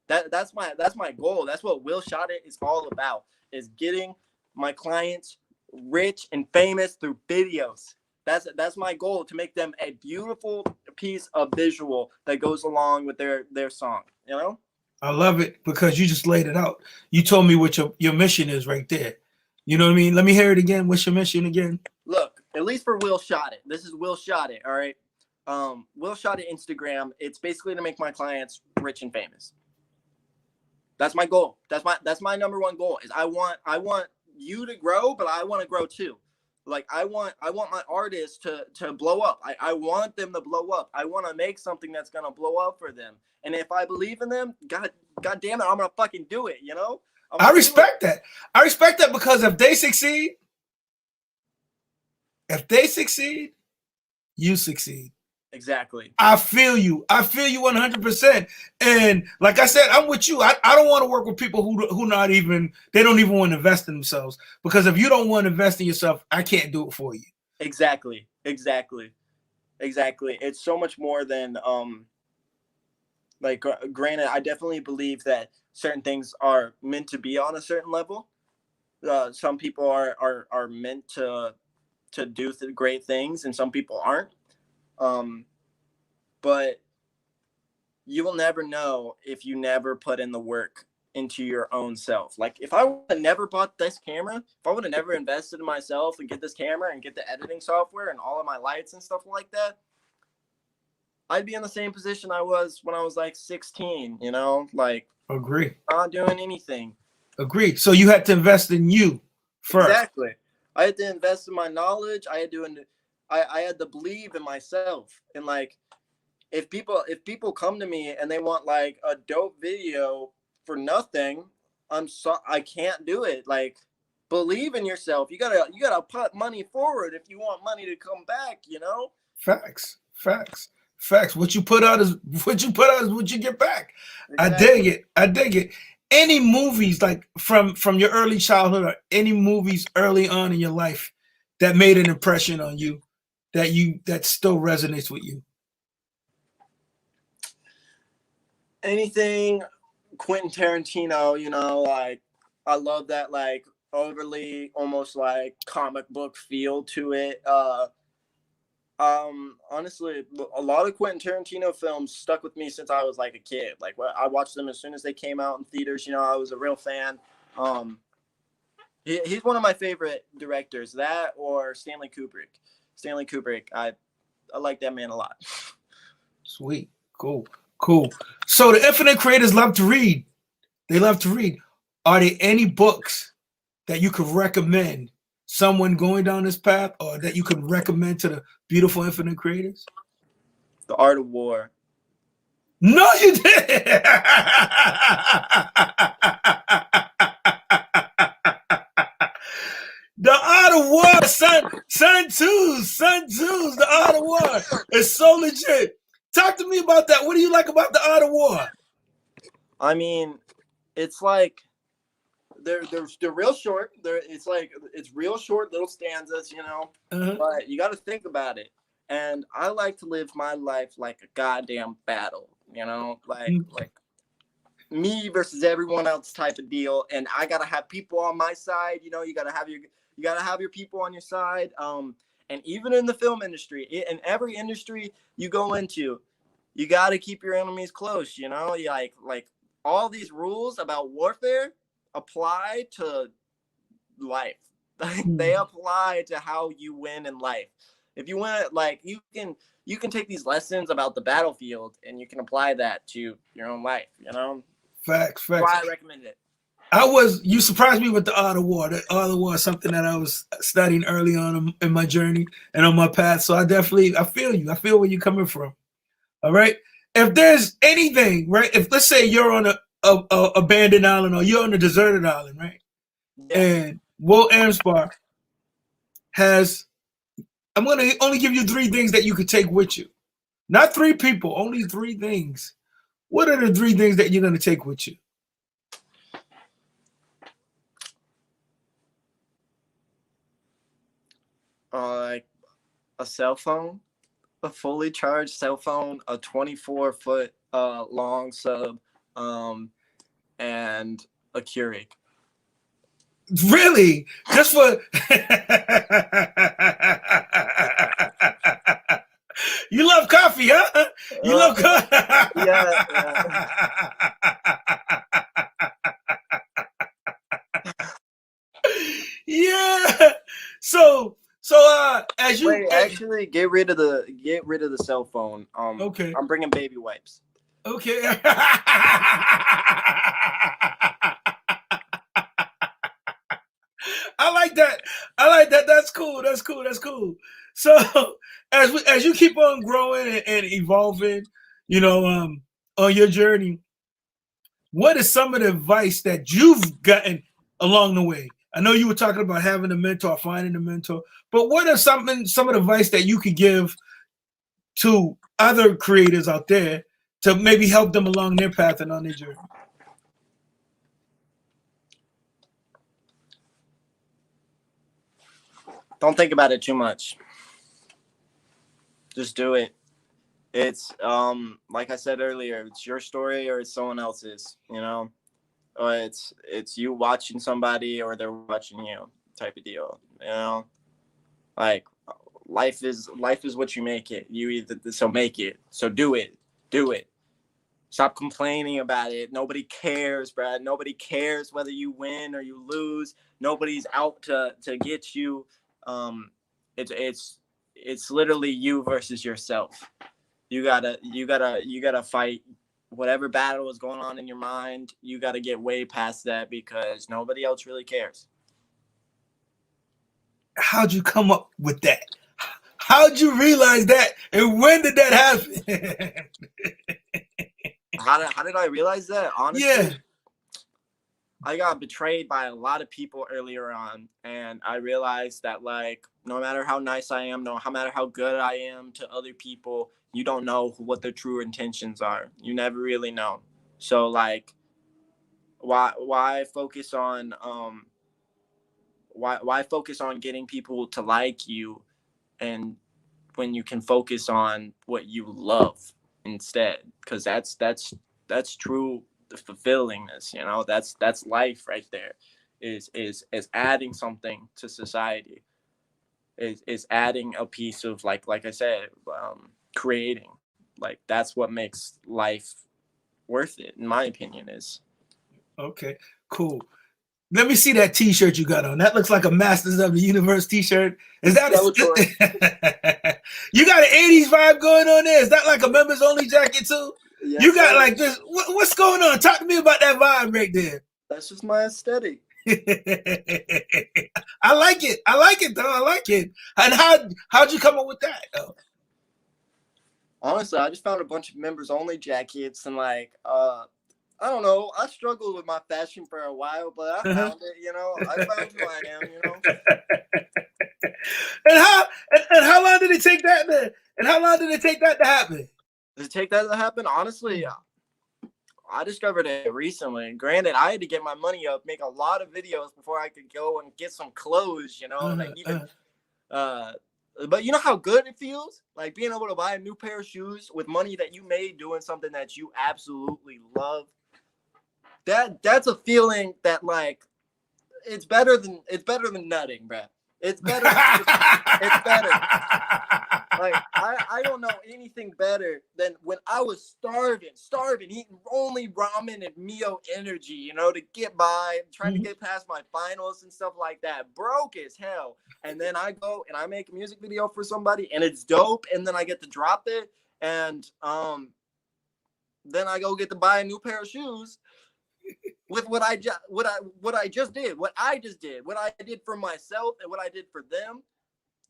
That's my goal. That's what Will Shot It is all about, is getting my clients rich and famous through videos. That's my goal, to make them a beautiful piece of visual that goes along with their song, you know? I love it, because you just laid it out. You told me what your mission is right there. You know what I mean? Let me hear it again. What's your mission again? Look, at least for Will Shot It. This is Will Shot It, all right? Will Shot It Instagram. It's basically to make my clients rich and famous. That's my goal. That's my number one goal. Is I want you to grow, but I want to grow too. Like, I want my artists to blow up. I want them to blow up. I want to make something that's gonna blow up for them. And if I believe in them, God damn it, I'm gonna fucking do it. You know? I respect that. I respect that, because if they succeed, you succeed. Exactly. I feel you 100%. And like I said, I'm with you. I don't want to work with people who not even, they don't even want to invest in themselves, because if you don't want to invest in yourself, I can't do it for you. Exactly. It's so much more than like, granted, I definitely believe that certain things are meant to be on a certain level. Some people are meant to do great things, and some people aren't. But you will never know if you never put in the work into your own self. Like, if I would have never bought this camera, if I would have never invested in myself and get this camera and get the editing software and all of my lights and stuff like that, I'd be in the same position I was when I was like 16, you know, like, agree, not doing anything. Agreed. So you had to invest in you first. Exactly. I had to invest in my knowledge. I had to believe in myself. And, like, if people come to me and they want, like, a dope video for nothing, I can't do it. Like, believe in yourself. You gotta put money forward if you want money to come back, you know? Facts. What you put out is what you get back. Exactly. I dig it. Any movies, like, from your early childhood, or any movies early on in your life that made an impression on you, that still resonates with you? Anything Quentin Tarantino, you know, like, I love that, like, overly almost like comic book feel to it. Honestly, a lot of Quentin Tarantino films stuck with me since I was, like, a kid. Like, I watched them as soon as they came out in theaters. You know, I was a real fan. He's one of my favorite directors. That or Stanley Kubrick. I like that man a lot. Sweet. Cool. So the infinite creators love to read. They love to read. Are there any books that you could recommend someone going down this path, or that you could recommend to the beautiful infinite creators? The Art of War. No, you didn't. The Art of War, Sun Tzu's, The Art of War is so legit. Talk to me about that. What do you like about The Art of War? I mean, it's like they're real short. It's real short little stanzas, you know. But you got to think about it. And I like to live my life like a goddamn battle, you know, like me versus everyone else type of deal. And I gotta have people on my side. You know, you gotta have your people on your side. And even in the film industry, in every industry you go into, you gotta keep your enemies close. You know, like all these rules about warfare apply to life. They apply to how you win in life. If you win, like you can take these lessons about the battlefield and you can apply that to your own life. You know. Facts. Why I recommend it. You surprised me with the art of war. The art of war is something that I was studying early on in my journey and on my path. So I feel you. I feel where you're coming from. All right. If there's anything, right? If let's say you're on a abandoned island or you're on a deserted island, right? Yeah. And Will Amsbaugh I'm going to only give you 3 things that you could take with you. Not 3 people, only 3 things. What are the 3 things that you're going to take with you? Like a cell phone, a fully charged cell phone, a 24-foot long sub, and a Keurig. Really? Just for you love coffee, huh? You love coffee. Yeah. So as you actually get rid of the cell phone. Okay. I'm bringing baby wipes. Okay. I like that. That's cool. So as you keep on growing and evolving, you know, on your journey, what is some of the advice that you've gotten along the way? I know you were talking about having a mentor, finding a mentor, but what are some of the advice that you could give to other creators out there to maybe help them along their path and on their journey? Don't think about it too much. Just do it. It's like I said earlier, it's your story or it's someone else's, you know. Or it's you watching somebody or they're watching you type of deal, you know. Like life is what you make it. You either so make it. So do it. Stop complaining about it. Nobody cares, Brad. Nobody cares whether you win or you lose. Nobody's out to get you. It's literally you versus yourself. You gotta fight whatever battle is going on in your mind. You gotta get way past that because nobody else really cares. How'd you come up with that? How'd you realize that? And when did that happen? How did I realize that? Honestly, yeah. I got betrayed by a lot of people earlier on, and I realized that like no matter how nice I am, no matter how good I am to other people, you don't know what their true intentions are. You never really know. So like, why focus on why focus on getting people to like you, and when you can focus on what you love instead, because that's true fulfillingness, you know. That's life right there, is adding something to society, is adding a piece of like I said, creating. Like that's what makes life worth it, in my opinion. Is Okay, cool. Let me see that T-shirt you got on. That looks like a Masters of the Universe T-shirt. Is that you got an 80s vibe going on there? Is that like a members only jacket too? Yes, you got like this. What's going on? Talk to me about that vibe right there. That's just my aesthetic. I like it. Though. I like it. And how'd you come up with that though? Honestly, I just found a bunch of members only jackets and like I don't know. I struggled with my fashion for a while, but I found it. You know, I found who I am. You know. And how long did it take that? And how long did it take that to happen? Did it take that to happen? Honestly, I discovered it recently. Granted, I had to get my money up, make a lot of videos before I could go and get some clothes, you know, like even but you know how good it feels? Like being able to buy a new pair of shoes with money that you made doing something that you absolutely love. That's a feeling that like it's better than nutting, bro. It's better. It's better. Like I don't know anything better than when I was starving, eating only ramen and Mio Energy, you know, to get by, trying to get past my finals and stuff like that. Broke as hell. And then I go and I make a music video for somebody and it's dope, and then I get to drop it, and then I go get to buy a new pair of shoes with what I just did, what I did for myself and what I did for them.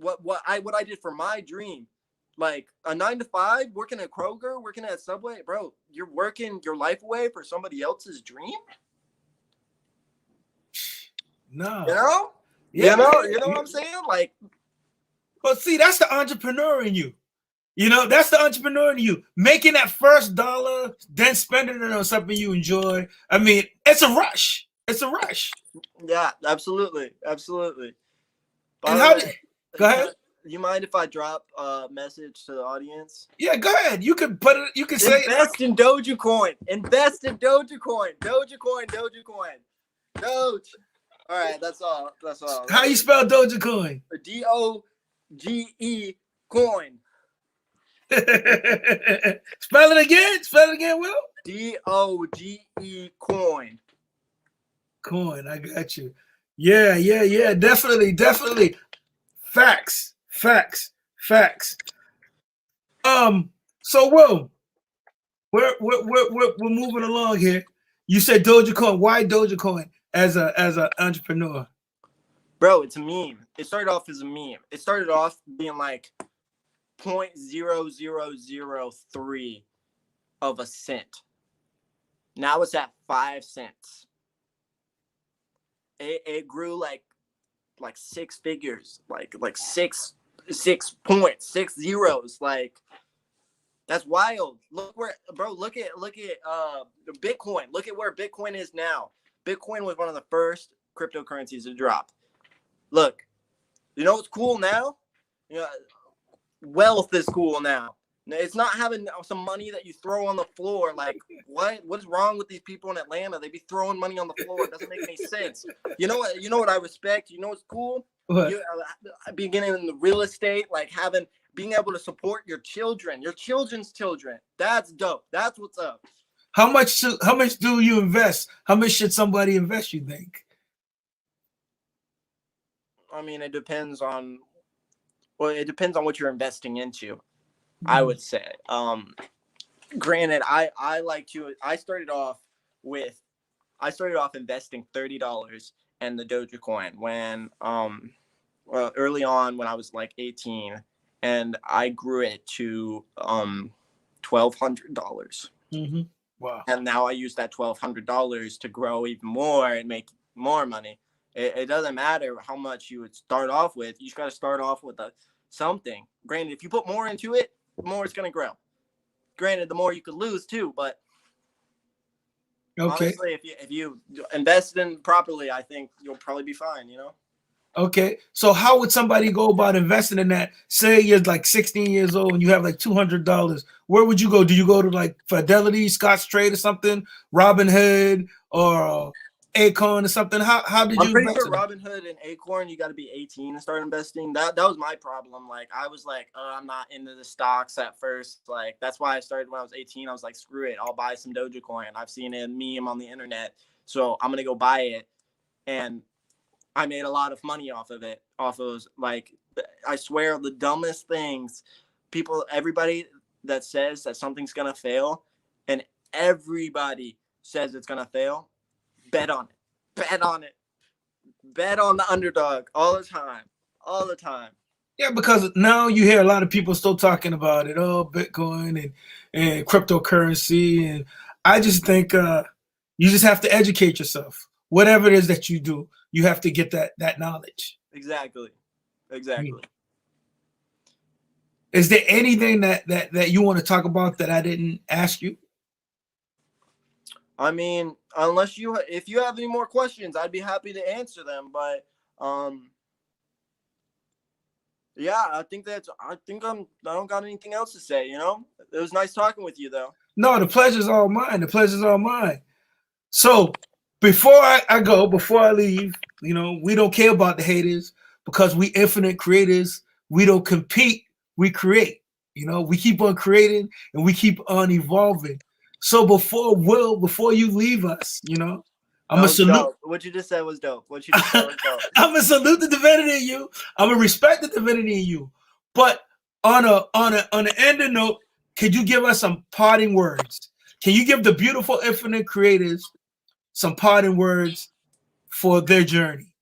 What I did for my dream, like a 9 to 5, working at Kroger, working at Subway, bro. You're working your life away for somebody else's dream. No, You know, yeah, you know what I'm saying? Like, but see, that's the entrepreneur in you. You know, that's the entrepreneur in you. Making that first dollar, then spending it on something you enjoy. I mean, it's a rush. It's a rush. Yeah, absolutely. By And the how way, did? Go ahead. You mind if I drop a message to the audience? Yeah, go ahead. You can put it. You can say invest in Dogecoin. Invest in Dogecoin. Doge. All right, that's all. How you spell Dogecoin? DOGE coin. Spell it again, Will. DOGE coin. Coin. I got you. Yeah. Definitely. Facts. So Will, we're moving along here. You said Dogecoin. Why Dogecoin as an entrepreneur? Bro, it's a meme. It started off as a meme. It started off being like 0.0003 of a cent. Now it's at 5 cents. It grew like 6 figures, like 6 points, 6 zeros. Like, that's wild. Look at Bitcoin. Look at where Bitcoin is now. Bitcoin was one of the first cryptocurrencies to drop. Look, you know what's cool now? You know, wealth is cool now. It's not having some money that you throw on the floor. Like, what's wrong with these people in Atlanta? They be throwing money on the floor. It doesn't make any sense. You know what I respect? You know what's cool? What? Beginning in the real estate, like being able to support your children, your children's children. That's dope. That's what's up. How much do you invest? How much should somebody invest, you think? I mean, it depends on what you're investing into. I would say. Granted, I started off investing $30 in the Dogecoin when early on when I was like 18, and I grew it to $1,200. Wow. And now I use that $1,200 to grow even more and make more money. It doesn't matter how much you would start off with. You just got to start off with something. Granted, if you put more into it, the more it's going to grow. Granted, the more you could lose too, but honestly, if you invest in properly, I think you'll probably be fine, you know? Okay. So how would somebody go about investing in that? Say you're like 16 years old and you have like $200. Where would you go? Do you go to like Fidelity, Scottrade or something, Robinhood or Acorn or something? How did you I'm pretty invest sure Robinhood and Acorn, you got to be 18 to start investing. That was my problem. Like, I was like, oh, I'm not into the stocks at first. Like, that's why I started when I was 18. I was like, screw it. I'll buy some Dogecoin. I've seen a meme on the internet, so I'm going to go buy it. And I made a lot of money off of it. Off of, like, I swear, the dumbest things. Everybody that says that something's going to fail, and everybody says it's going to fail, bet on it. Bet on the underdog all the time. Yeah, because now you hear a lot of people still talking about it. Oh, Bitcoin and cryptocurrency. And I just think you just have to educate yourself. Whatever it is that you do, you have to get that knowledge. Exactly. Is there anything that you want to talk about that I didn't ask you? I mean, if you have any more questions, I'd be happy to answer them. But yeah, I don't got anything else to say. You know, it was nice talking with you, though. No, the pleasure's all mine. The pleasure's all mine. So before before I leave, you know, we don't care about the haters because we infinite creators. We don't compete, we create. You know, we keep on creating and we keep on evolving. So before you leave us, you know, I'm gonna salute. Dope. What you just said was dope. What you just said was dope. I'm gonna salute the divinity in you. I'm gonna respect the divinity in you. But on an ending note, could you give us some parting words? Can you give the beautiful infinite creators some parting words for their journey?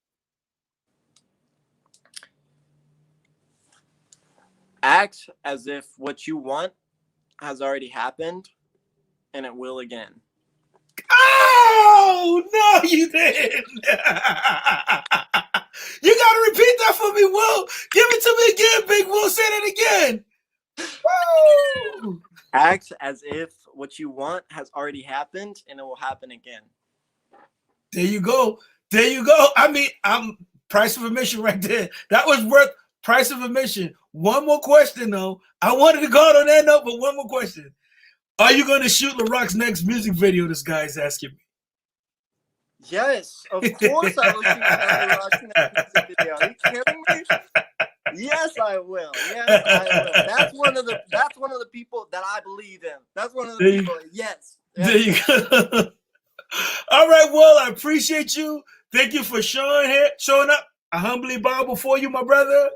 Act as if what you want has already happened and it will again. Oh, no, you didn't. You got to repeat that for me, Will. Give it to me again, Big Will. Say that again. Woo! Act as if what you want has already happened and it will happen again. There you go. There you go. I mean, I'm price of admission right there. That was worth price of admission. One more question, though. I wanted to go out on that note, but one more question. Are you going to shoot LaRock's next music video? This guy is asking me. Yes, of course I will shoot LaRock's next music video. Are you kidding me? Yes, I will. Yes, I will. That's one of the people that I believe in. That's one of the people. Yes. There you go. All right, Will, I appreciate you. Thank you for showing up. I humbly bow before you, my brother.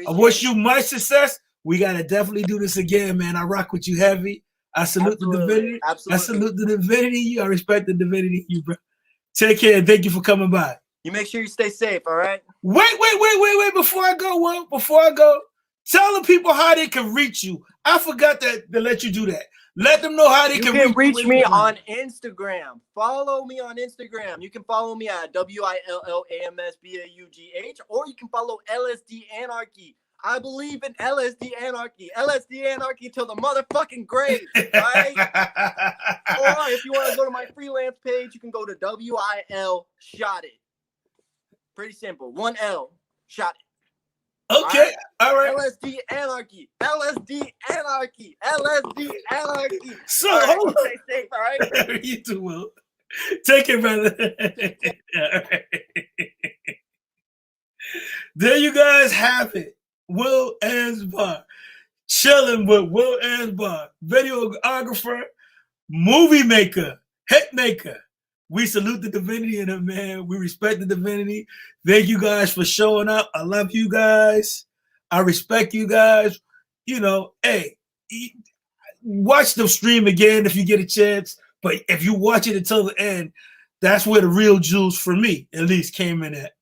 I wish you much success. We got to definitely do this again, man. I rock with you heavy. I salute the divinity. Absolutely. I salute the divinity in you. I respect the divinity in you, bro. Take care and thank you for coming by. You make sure you stay safe, all right? Wait. Before I go, Will, tell the people how they can reach you. I forgot to let you do that. Let them know how they can reach me on Instagram. Follow me on Instagram. You can follow me at WILLAMSBAUGH, or you can follow LSD Anarchy. I believe in LSD Anarchy. LSD Anarchy till the motherfucking grave, right? Or if you want to go to my freelance page, you can go to WIL Shot It. Pretty simple. 1 L. Shot It. Okay, all right. LSD Anarchy. LSD Anarchy. LSD Anarchy. So, hold on. Stay safe, all right? You too, Will. Take it, brother. All right. There you guys have it. Will Amsbaugh. Chilling with Will Amsbaugh. Videographer, movie maker, hit maker. We salute the divinity in him, man. We respect the divinity. Thank you guys for showing up. I love you guys. I respect you guys. You know, hey, watch the stream again if you get a chance. But if you watch it until the end, that's where the real jewels for me, at least, came in at.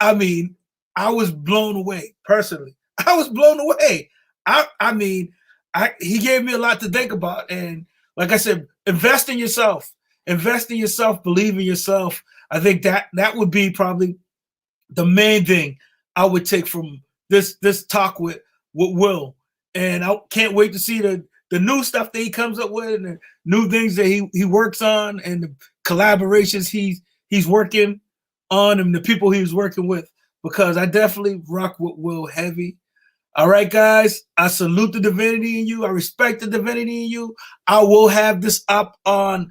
I mean, I was blown away, personally. I was blown away. He gave me a lot to think about. And like I said, invest in yourself. Invest in yourself, believe in yourself. I think that would be probably the main thing I would take from this talk with Will. And I can't wait to see the new stuff that he comes up with and the new things that he works on and the collaborations he's working on and the people he was working with, because I definitely rock with Will heavy. All right, guys, I salute the divinity in you. I respect the divinity in you. I will have this up on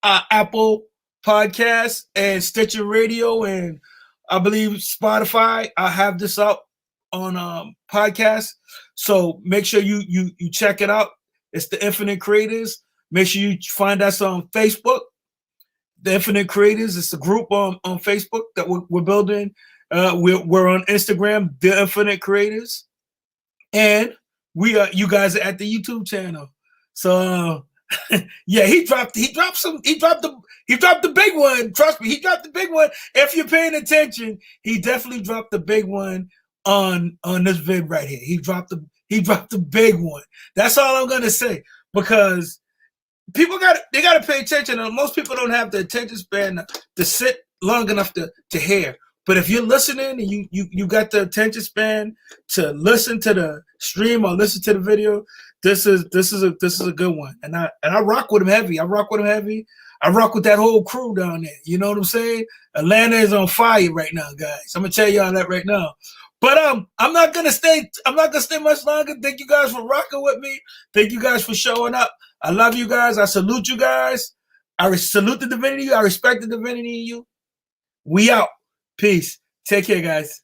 Apple Podcasts and Stitcher Radio, and I believe Spotify. I'll have this up on podcasts. So make sure you check it out. It's the Infinite Creators. Make sure you find us on Facebook. The Infinite Creators. It's a group on Facebook that we're building. We're on Instagram, The Infinite Creators, and you guys are at the YouTube channel. So yeah, he dropped the big one. Trust me, he dropped the big one. If you're paying attention, he definitely dropped the big one on this vid right here. He dropped the big one. That's all I'm gonna say, because people gotta pay attention. And most people don't have the attention span to sit long enough to hear. But if you're listening and you got the attention span to listen to the stream or listen to the video, this is a good one, and I rock with him heavy. I rock with him heavy. I rock with that whole crew down there. You know what I'm saying? Atlanta is on fire right now, guys. I'm gonna tell y'all that right now. But I'm not gonna stay much longer. Thank you guys for rocking with me. Thank you guys for showing up. I love you guys. I salute you guys. I salute the divinity. I respect the divinity in you. We out. Peace. Take care, guys.